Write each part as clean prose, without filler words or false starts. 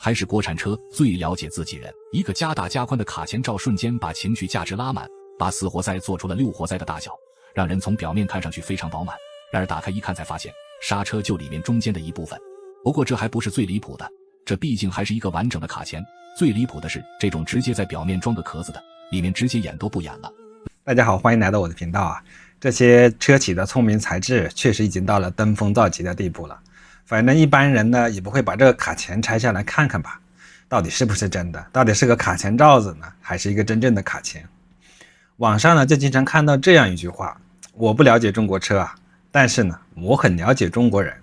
还是国产车最了解自己人。一个加大加宽的卡钳罩瞬间把情绪价值拉满，把4活塞做出了6活塞的大小，让人从表面看上去非常饱满，然而打开一看才发现刹车就里面中间的一部分。不过这还不是最离谱的，这毕竟还是一个完整的卡钳，最离谱的是这种直接在表面装个壳子的，里面直接演都不演了。大家好，欢迎来到我的频道啊！这些车企的聪明才智确实已经到了登峰造极的地步了。反正一般人呢也不会把这个卡钳拆下来看看吧，到底是不是真的，到底是个卡钳罩子呢，还是一个真正的卡钳？网上呢就经常看到这样一句话：我不了解中国车啊，但是呢我很了解中国人。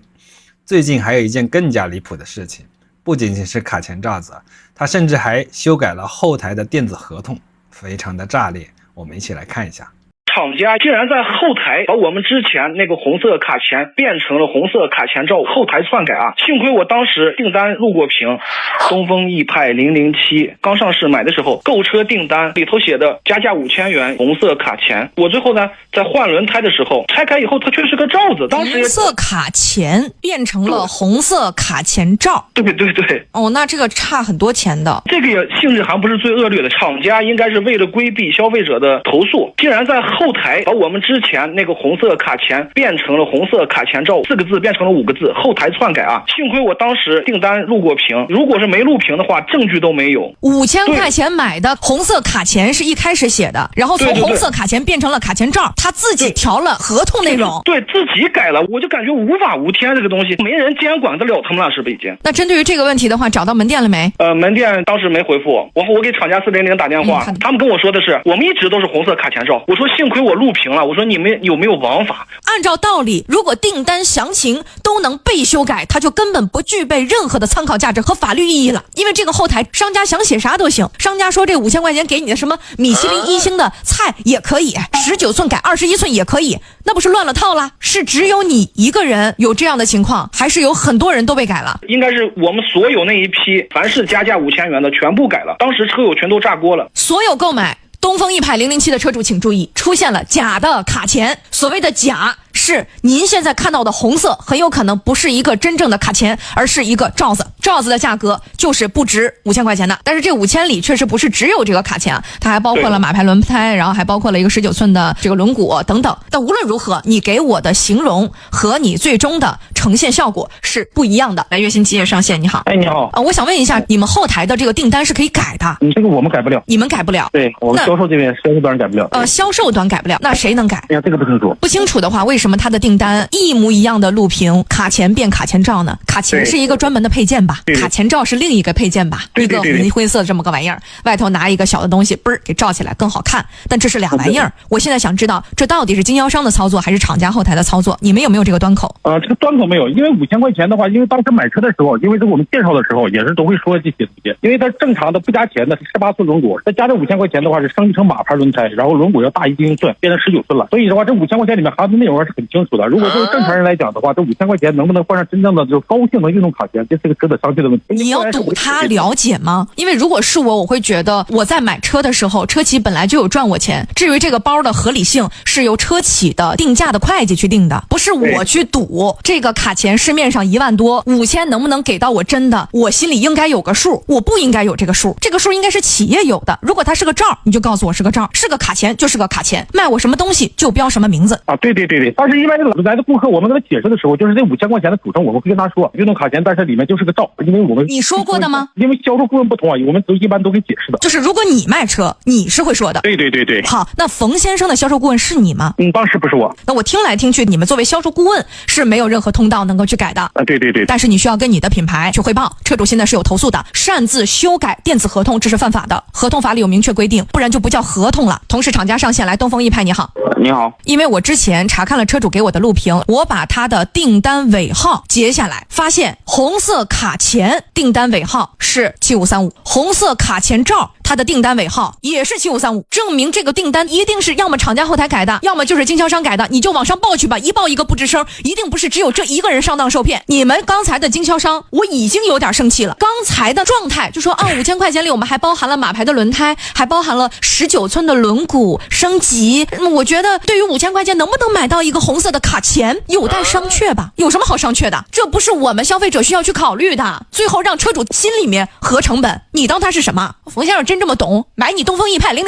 最近还有一件更加离谱的事情，不仅仅是卡钳罩子，它甚至还修改了后台的电子合同，非常的炸裂。我们一起来看一下。厂家竟然在后台把我们之前那个红色卡钳变成了红色卡钳罩，后台篡改啊！幸亏我当时订单录过屏，东风奕派007刚上市买的时候，购车订单里头写的加价5000元红色卡钳，我最后呢在换轮胎的时候拆开以后，它却是个罩子。当时红色卡钳变成了红色卡钳罩，对对对。哦，那这个差很多钱的。这个也性质还不是最恶劣的，厂家应该是为了规避消费者的投诉，竟然在后台把我们之前那个红色卡钳变成了红色卡钳罩4个字变成了5个字，后台篡改啊！幸亏我当时订单录过屏，如果是没录屏的话，证据都没有。5000块钱买的红色卡钳是一开始写的，然后从红色卡钳变成了卡钳罩，他自己调了合同内容，对自己改了，我就感觉无法无天，这个东西没人监管得了他们了，是不是已经？那针对于这个问题的话，找到门店了没？门店当时没回复我给厂家400打电话，他们跟我说的是我们一直都是红色卡钳罩。我说幸亏我录屏了，我说你们有没有王法？按照道理，如果订单详情都能被修改，它就根本不具备任何的参考价值和法律意义了。因为这个后台商家想写啥都行，商家说这5000块钱给你的什么米其林1星的菜也可以，19寸改21寸也可以，那不是乱了套了？是只有你一个人有这样的情况，还是有很多人都被改了？应该是我们所有那一批凡是加价5000元的全部改了，当时车友全都炸锅了。所有购买东风奕派007的车主请注意，出现了假的卡钳。所谓的假，是您现在看到的红色很有可能不是一个真正的卡钳，而是一个罩子。罩子的价格就是不值5000块钱的，但是这5000里确实不是只有这个卡钳，它还包括了马牌轮胎，然后还包括了一个19寸的这个轮毂等等。但无论如何，你给我的形容和你最终的呈现效果是不一样的。来，月薪企业上线，你好。哎，你好。我想问一下，你们后台的这个订单是可以改的？这个我们改不了。你们改不了？对，我们销售这边销售端改不了。销售端改不了，那谁能改？哎呀，这个不清楚。不清楚的话，为什么他的订单一模一样的录屏，卡钳变卡钳罩呢？卡钳是一个专门的配件吧，卡钳罩是另一个配件吧，一个灰色的这么个玩意儿，外头拿一个小的东西嘣儿给罩起来更好看，但这是俩玩意儿。我现在想知道，这到底是经销商的操作还是厂家后台的操作？你们有没有这个端口？这个端口没有，因为5000块钱的话，因为当时买车的时候，因为这我们介绍的时候也是都会说这些东西，因为它正常的不加钱的是18寸轮毂，再加这5000块钱的话是升级成马牌轮胎，然后轮毂要大1英寸，变成19寸了。所以的话，这5000块钱里面含的内容是很清楚的。如果就是正常人来讲的话，这5000块钱能不能换上真正的就是高性能运动卡钳，这是个值得商榷的问题。你要赌他了解吗？因为如果是我会觉得我在买车的时候，车企本来就有赚我钱。至于这个包的合理性，是由车企的定价的会计去定的，不是我去赌。这个卡钳市面上1万多，5000能不能给到我真的？我心里应该有个数，我不应该有这个数，这个数应该是企业有的。如果它是个罩，你就告诉我是个罩，是个卡钳就是个卡钳，卖我什么东西就标什么名字啊。对。但是一般来的顾客，我们跟他解释的时候，就是这5000块钱的组成，我们会跟他说运动卡钳，但是里面就是个罩，因为我们你说过的吗？因为销售顾问不同啊，我们都一般都给解释的。就是如果你卖车，你是会说的。对。好，那冯先生的销售顾问是你吗？当时不是我。那我听来听去，你们作为销售顾问是没有任何通道能够去改的。对。但是你需要跟你的品牌去汇报，车主现在是有投诉的，擅自修改电子合同，这是犯法的，合同法里有明确规定，不然就不叫合同了。同时厂家上线来，东风奕派你好。你好。因为我之前查看了车主给我的录屏，我把他的订单尾号截下来，发现红色卡钳订单尾号是7535，红色卡钳罩它的订单尾号也是7535，证明这个订单一定是要么厂家后台改的，要么就是经销商改的，你就往上报去吧，一报一个不吱声，一定不是只有这一个人上当受骗。你们刚才的经销商我已经有点生气了，刚才的状态就说5000块钱里我们还包含了马牌的轮胎，还包含了19寸的轮毂升级，我觉得对于5000块钱能不能买到一个红红色的卡钳有待商榷吧？有什么好商榷的？这不是我们消费者需要去考虑的。最后让车主心里面合成本，你当他是什么？冯先生真这么懂？买你东风奕派007。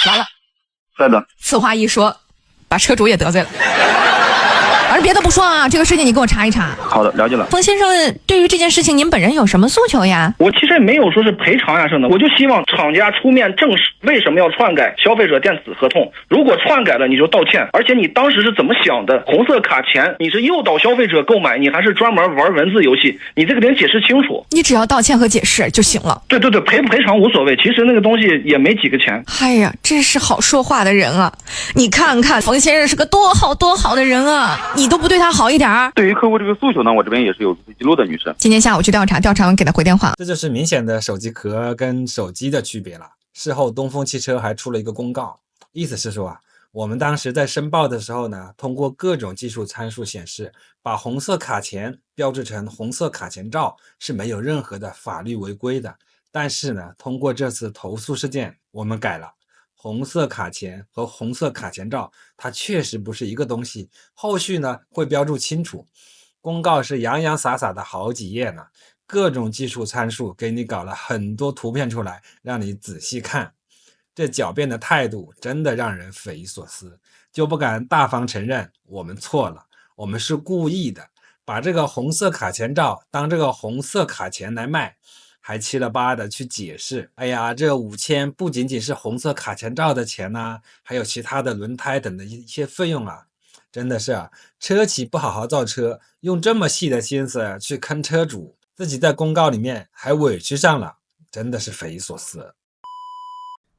完了，在的。此话一说，把车主也得罪了。而别的不说啊，这个事情你给我查一查。好的，了解了。冯先生，对于这件事情您本人有什么诉求呀？我其实也没有说是赔偿呀什么的，我就希望厂家出面证实为什么要篡改消费者电子合同。如果篡改了，你就道歉。而且你当时是怎么想的？红色卡钳你是诱导消费者购买，你还是专门玩文字游戏？你这个得解释清楚。你只要道歉和解释就行了。对，赔不赔偿无所谓，其实那个东西也没几个钱。哎呀，真是好说话的人啊！你看看冯先生是个多好的人啊，你都不对他好一点儿。对于客户这个诉求呢，我这边也是有记录的，女士。今天下午去调查完给他回电话。这就是明显的手机壳跟手机的区别了。事后东风汽车还出了一个公告，意思是说啊，我们当时在申报的时候呢，通过各种技术参数显示，把红色卡钳标志成红色卡钳罩是没有任何的法律违规的。但是呢，通过这次投诉事件，我们改了。红色卡钳和红色卡钳罩它确实不是一个东西，后续呢会标注清楚。公告是洋洋洒洒的好几页呢，各种技术参数给你搞了很多图片出来，让你仔细看。这狡辩的态度真的让人匪夷所思，就不敢大方承认我们错了，我们是故意的，把这个红色卡钳罩当这个红色卡钳来卖，还七了八的去解释，哎呀，这5000不仅仅是红色卡钳罩的钱啊，还有其他的轮胎等的一些费用啊。真的是啊，车企不好好造车，用这么细的心思去坑车主，自己在公告里面还委屈上了，真的是匪夷所思。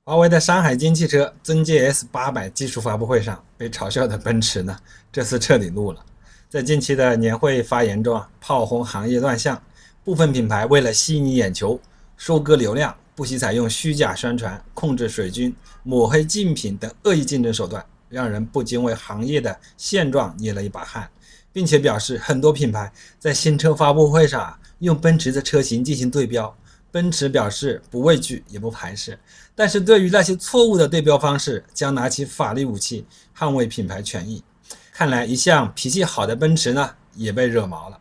华为的山海经汽车尊界 S800 技术发布会上被嘲笑的奔驰呢，这次彻底怒了。在近期的年会发言中炮轰行业乱象，部分品牌为了吸引眼球、收割流量，不惜采用虚假宣传、控制水军、抹黑竞品等恶意竞争手段，让人不禁为行业的现状捏了一把汗，并且表示很多品牌在新车发布会上用奔驰的车型进行对标，奔驰表示不畏惧也不排斥，但是对于那些错误的对标方式，将拿起法律武器捍卫品牌权益。看来一向脾气好的奔驰呢，也被惹毛了。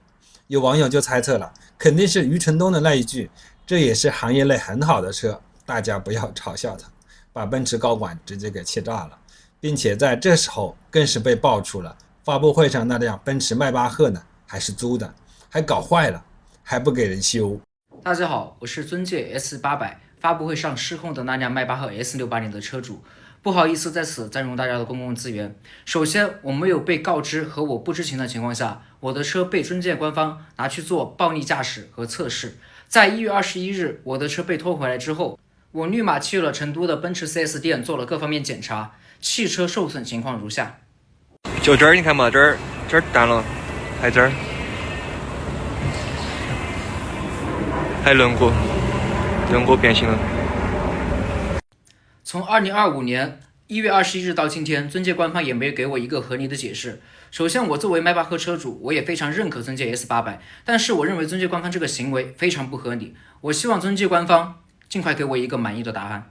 有网友就猜测了，肯定是余承东的那一句，这也是行业内很好的车，大家不要嘲笑他，把奔驰高管直接给气炸了。并且在这时候更是被爆出了发布会上那辆奔驰迈巴赫呢还是租的，还搞坏了，还不给人修。大家好，我是尊界 S800 发布会上失控的那辆迈巴赫 S680的车主，不好意思在此占用大家的公共资源。首先，我没有被告知和我不知情的情况下，我的车被尊界官方拿去做暴力驾驶和测试。在1月21日，我的车被拖回来之后，我立马去了成都的奔驰 4S 店做了各方面检查，汽车受损情况如下。就这儿你看嘛，这儿断了，还这儿还轮廓变形了。从2025年1月21日到今天，尊界官方也没有给我一个合理的解释。首先，我作为迈巴赫车主，我也非常认可尊界 S800，但是我认为尊界官方这个行为非常不合理。我希望尊界官方尽快给我一个满意的答案。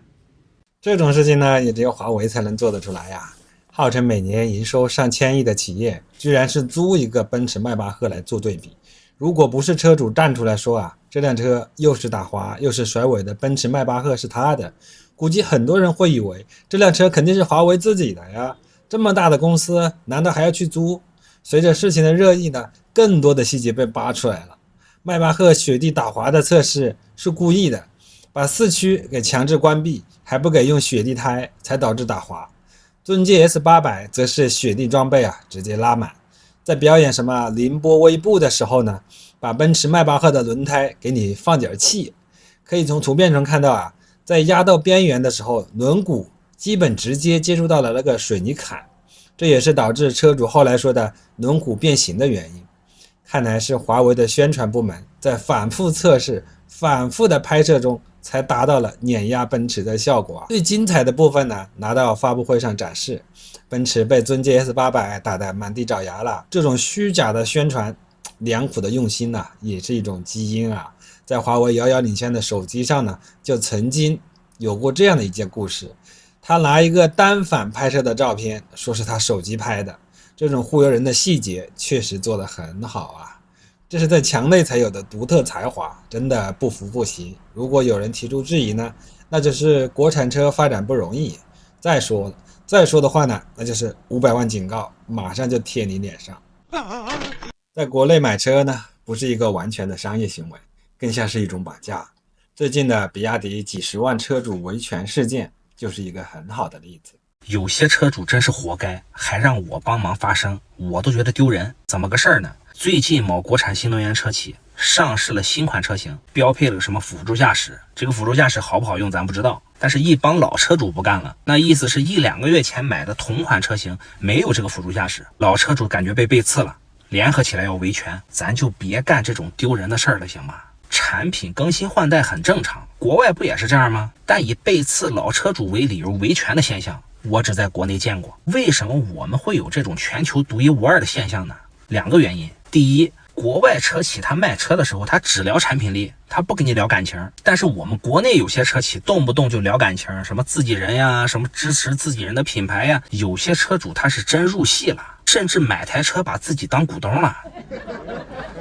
这种事情呢，也只有华为才能做得出来呀。号称每年营收上千亿的企业，居然是租一个奔驰迈巴赫来做对比。如果不是车主站出来说啊，这辆车又是打滑又是甩尾的奔驰迈巴赫是他的，估计很多人会以为这辆车肯定是华为自己的呀。这么大的公司，难道还要去租？随着事情的热议呢，更多的细节被扒出来了。迈巴赫雪地打滑的测试是故意的，把4驱给强制关闭，还不给用雪地胎，才导致打滑。尊界 S800 则是雪地装备直接拉满，在表演什么凌波微步的时候呢，把奔驰迈巴赫的轮胎给你放点气。可以从图片中看到在压到边缘的时候，轮毂基本直接接触到了那个水泥坎，这也是导致车主后来说的轮毂变形的原因。看来是华为的宣传部门在反复测试、反复的拍摄中才达到了碾压奔驰的效果。最精彩的部分呢，拿到发布会上展示，奔驰被尊界 S800 打得满地找牙了。这种虚假的宣传，良苦的用心也是一种基因在华为遥遥领先的手机上呢，就曾经有过这样的一件故事。他拿一个单反拍摄的照片，说是他手机拍的，这种忽悠人的细节确实做得很好啊！这是在墙内才有的独特才华，真的不服不行。如果有人提出质疑呢，那就是国产车发展不容易。再说的话呢，那就是500万警告，马上就贴你脸上。在国内买车呢，不是一个完全的商业行为，更像是一种绑架。最近的比亚迪几十万车主维权事件就是一个很好的例子。有些车主真是活该，还让我帮忙发声，我都觉得丢人。怎么个事儿呢？最近某国产新能源车企上市了新款车型，标配了什么辅助驾驶，这个辅助驾驶好不好用咱不知道，但是一帮老车主不干了，那意思是1-2个月前买的同款车型没有这个辅助驾驶，老车主感觉被背刺了，联合起来要维权。咱就别干这种丢人的事儿了，行吗？产品更新换代很正常，国外不也是这样吗？但以背刺老车主为理由维权的现象，我只在国内见过。为什么我们会有这种全球独一无二的现象呢？2个原因。第一，国外车企他卖车的时候，他只聊产品力，他不跟你聊感情。但是我们国内有些车企动不动就聊感情，什么自己人呀，什么支持自己人的品牌呀，有些车主他是真入戏了，甚至买台车把自己当股东了。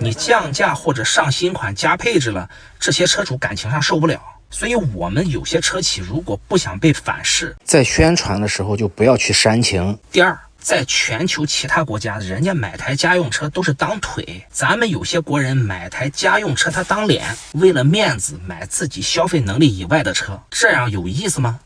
你降价或者上新款加配置了，这些车主感情上受不了。所以我们有些车企如果不想被反噬，在宣传的时候就不要去煽情。第二，在全球其他国家，人家买台家用车都是当腿，咱们有些国人买台家用车他当脸，为了面子买自己消费能力以外的车，这样有意思吗？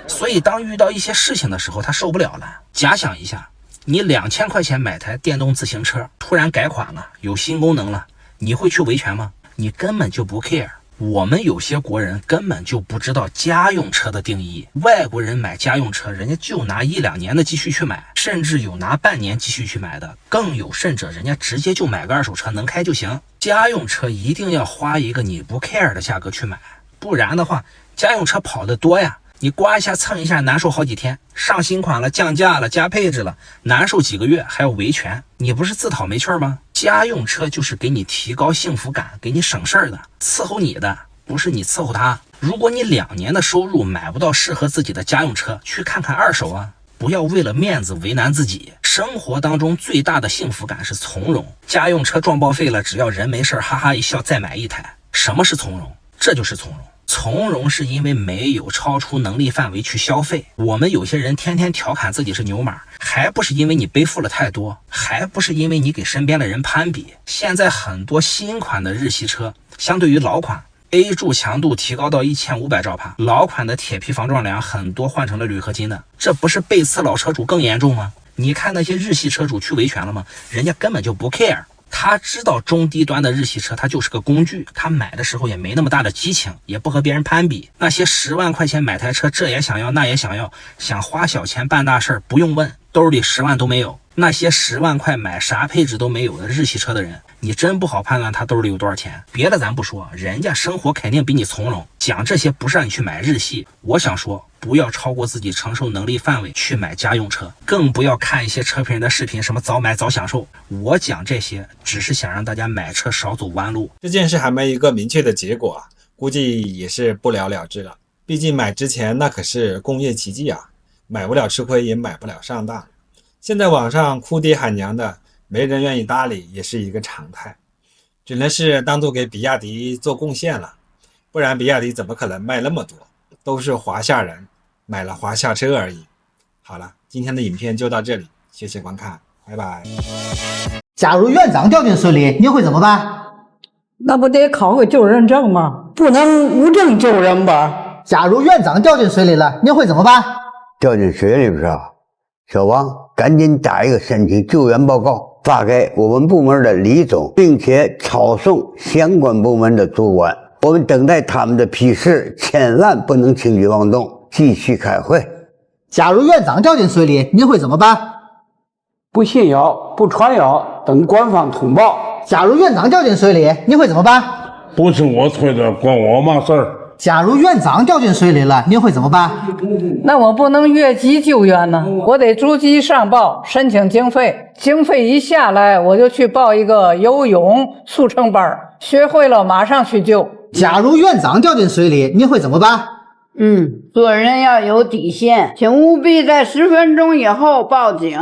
所以当遇到一些事情的时候，他受不了了。假想一下，你2000块钱买台电动自行车，突然改款了，有新功能了，你会去维权吗？你根本就不 care。我们有些国人根本就不知道家用车的定义，外国人买家用车，人家就拿1-2年的积蓄去买，甚至有拿半年积蓄去买的，更有甚者人家直接就买个二手车能开就行。家用车一定要花一个你不 care 的价格去买，不然的话，家用车跑得多呀，你刮一下蹭一下难受好几天，上新款了降价了加配置了，难受几个月还要维权，你不是自讨没趣吗？家用车就是给你提高幸福感，给你省事儿的，伺候你的，不是你伺候他。如果你2年的收入买不到适合自己的家用车，去看看二手啊！不要为了面子为难自己。生活当中最大的幸福感是从容。家用车撞报废了，只要人没事哈哈一笑再买一台。什么是从容？这就是从容。从容是因为没有超出能力范围去消费。我们有些人天天调侃自己是牛马，还不是因为你背负了太多，还不是因为你给身边的人攀比。现在很多新款的日系车相对于老款 A 柱强度提高到1500兆帕，老款的铁皮防撞梁很多换成了铝合金的，这不是背刺老车主更严重吗？你看那些日系车主去维权了吗？人家根本就不 care。他知道中低端的日系车它就是个工具，他买的时候也没那么大的激情，也不和别人攀比。那些10万块钱买台车，这也想要那也想要，想花小钱办大事，不用问，兜里10万都没有。那些10万块买啥配置都没有的日系车的人，你真不好判断他兜里有多少钱。别的咱不说，人家生活肯定比你从容。讲这些不是让你去买日系，我想说不要超过自己承受能力范围去买家用车，更不要看一些车评人的视频，什么早买早享受。我讲这些只是想让大家买车少走弯路。这件事还没一个明确的结果啊，估计也是不了了之了。毕竟买之前那可是工业奇迹啊，买不了吃亏也买不了上当。现在网上哭爹喊娘的没人愿意搭理，也是一个常态，只能是当做给比亚迪做贡献了，不然比亚迪怎么可能卖那么多？都是华夏人买了华夏车而已。好了，今天的影片就到这里，谢谢观看，拜拜。假如院长掉进水里，你会怎么办？那不得考个救人证吗？不能无证救人吧？假如院长掉进水里了，你会怎么办？掉进水里是吧？小王赶紧打一个申请救援报告，发给我们部门的李总，并且抄送相关部门的主管。我们等待他们的批示，千万不能轻举妄动，继续开会。假如院长掉进水里，你会怎么办？不信谣，不传谣，等官方通报。假如院长掉进水里，你会怎么办？不是我推的，关我嘛事儿。假如院长掉进水里了，你会怎么办？那我不能越级救援呢，我得逐级上报申请经费，经费一下来，我就去报一个游泳速成班，学会了马上去救。假如院长掉进水里，你会怎么办？做人要有底线，请务必在10分钟以后报警。